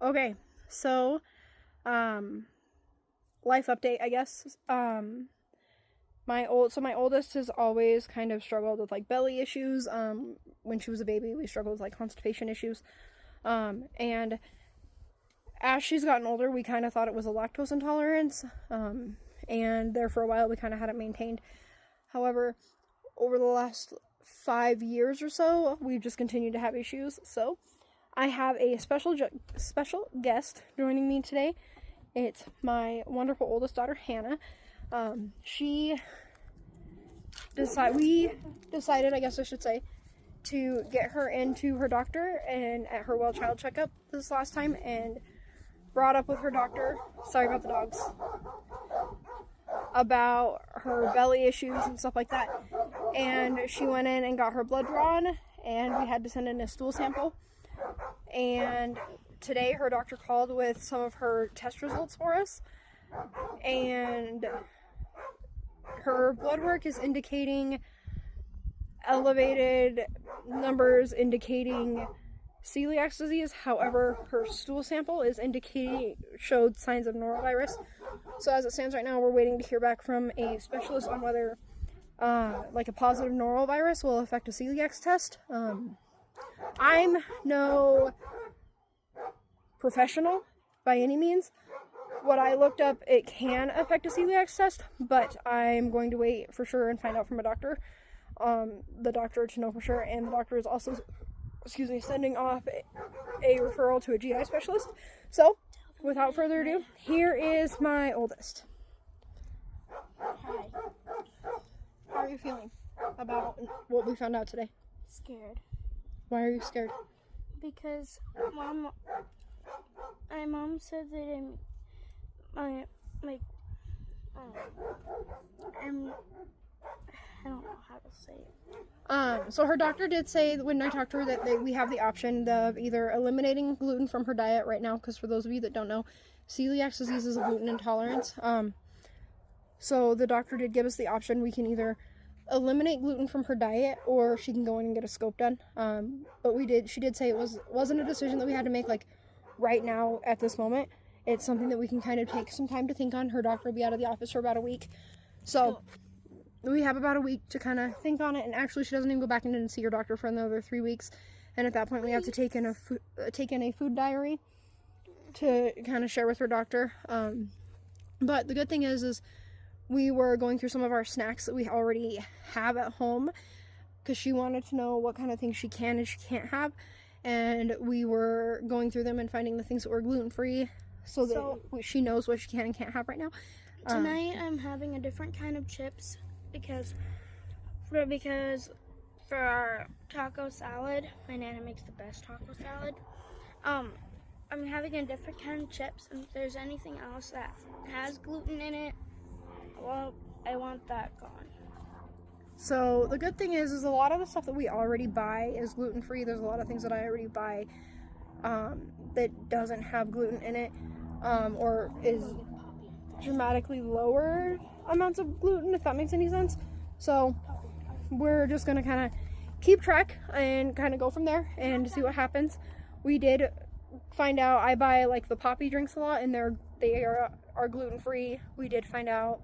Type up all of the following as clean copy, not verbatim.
Okay, so, life update, I guess. My oldest has always kind of struggled with like belly issues. When she was a baby, we struggled with like constipation issues. And as she's gotten older, we kind of thought it was a lactose intolerance. And there for a while, we kind of had it maintained. However, over the last 5 years or so, we've just continued to have issues. So, I have a special guest joining me today. It's my wonderful oldest daughter, Hannah. We decided, I guess I should say, to get her into her doctor and at her well child checkup this last time, and brought up with her doctor. Sorry about the dogs. About her belly issues and stuff like that. And she went in and got her blood drawn, and we had to send in a stool sample. And today her doctor called with some of her test results for us, and her blood work is indicating elevated numbers indicating celiac disease. However, her stool sample showed signs of norovirus. So as it stands right now, we're waiting to hear back from a specialist on whether like a positive norovirus will affect a celiac test. I'm no professional by any means. What I looked up, it can affect a celiac test, but I'm going to wait for sure and find out from a doctor. The doctor to know for sure, and the doctor is also, sending off a referral to a GI specialist. So, without further ado, here is my oldest. Hi. How are you feeling about what we found out today? Scared. Why are you scared? Because my mom said that I don't know how to say it. So her doctor did say when I talked to her that we have the option of either eliminating gluten from her diet right now, because for those of you that don't know, celiac disease is a gluten intolerance. So the doctor did give us the option. We can either eliminate gluten from her diet, or she can go in and get a scope done. But she did say it wasn't a decision that we had to make like right now at this moment. It's something that we can kind of take some time to think on. Her doctor will be out of the office for about a week. So we have about a week to kind of think on it, and actually she doesn't even go back in and see her doctor for another 3 weeks. And at that point we have to take in a food diary to kind of share with her doctor. But the good thing is we were going through some of our snacks that we already have at home, because she wanted to know what kind of things she can and she can't have, and we were going through them and finding the things that were gluten-free so that she knows what she can and can't have right now. Tonight I'm having a different kind of chips because for our taco salad, my nana makes the best taco salad. I'm having a different kind of chips, and if there's anything else that has gluten in it, well, I want that gone. So the good thing is a lot of the stuff that we already buy is gluten-free. There's a lot of things that I already buy that doesn't have gluten in it, or is dramatically lower amounts of gluten, if that makes any sense. So we're just going to kind of keep track and kind of go from there and see what happens. We did find out, I buy like the Poppy drinks a lot, and they are gluten-free. We did find out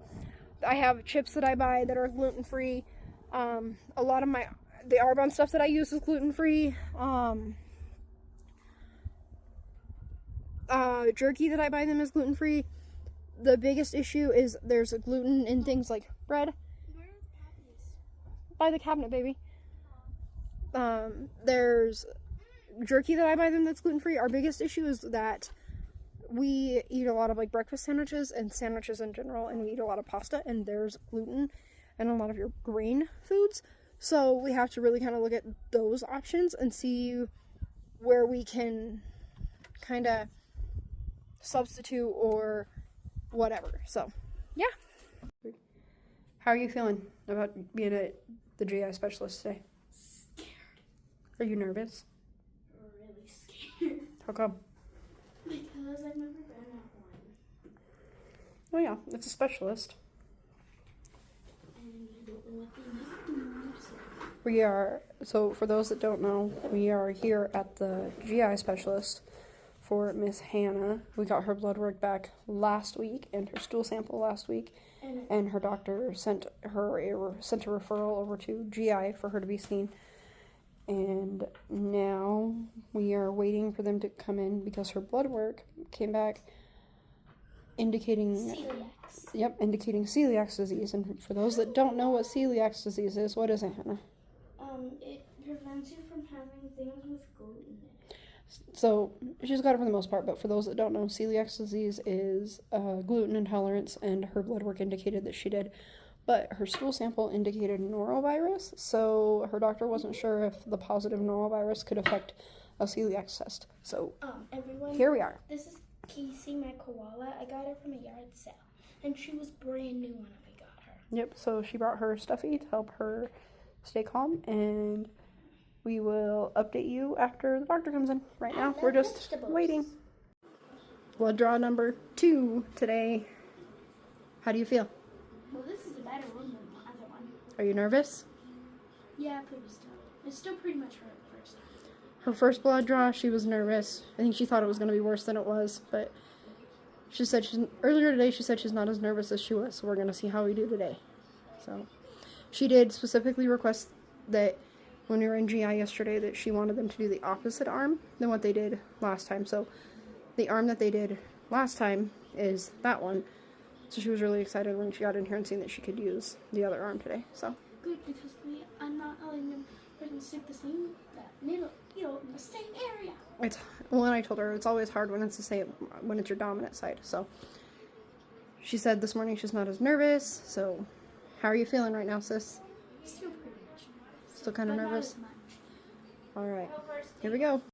I have chips that I buy that are gluten-free. A lot of the Arbonne stuff that I use is gluten-free. Jerky that I buy them is gluten-free. The biggest issue is there's gluten in things like bread. Where are the Poppies? By the cabinet, baby. There's jerky that I buy them that's gluten-free. Our biggest issue is that we eat a lot of like breakfast sandwiches and sandwiches in general, and we eat a lot of pasta, and there's gluten in a lot of your grain foods. So we have to really kind of look at those options and see where we can kind of substitute or whatever. So, yeah. How are you feeling about being the GI specialist today? Scared. Are you nervous? Really scared. How come? Because I've never been at one. Oh yeah, it's a specialist. And you don't know what they do. So for those that don't know, we are here at the GI specialist for Miss Hannah. We got her blood work back last week and her stool sample last week, and her doctor sent a referral over to GI for her to be seen. And now we are waiting for them to come in because her blood work came back indicating Celiacs. Yep, indicating celiac disease. And for those that don't know what celiac disease is, what is it, Hannah? It prevents you from having things with gluten in it. So she's got it for the most part, but for those that don't know, celiac disease is gluten intolerance, and her blood work indicated that she did. But her stool sample indicated norovirus, so her doctor wasn't sure if the positive norovirus could affect a celiac test. So everyone, here we are. This is Casey, my koala. I got her from a yard sale, and she was brand new when we got her. Yep, so she brought her stuffy to help her stay calm, and we will update you after the doctor comes in. Right now, we're just waiting. Blood draw number 2 today. How do you feel? Well, this is a better one than the other one. Are you nervous? Yeah, pretty still. It's still pretty much her first. Her first blood draw, she was nervous. I think she thought it was going to be worse than it was, but she said earlier today she said she's not as nervous as she was, so we're going to see how we do today. So she did specifically request that when we were in GI yesterday that she wanted them to do the opposite arm than what they did last time. So the arm that they did last time is that one. So she was really excited when she got in here and seen that she could use the other arm today. So good, because I'm not letting them stick the same needle, in the same area. and I told her it's always hard when it's when it's your dominant side. So she said this morning she's not as nervous. So how are you feeling right now, sis? Still pretty much nervous. Still kind of But nervous? not as much. All right, here we go.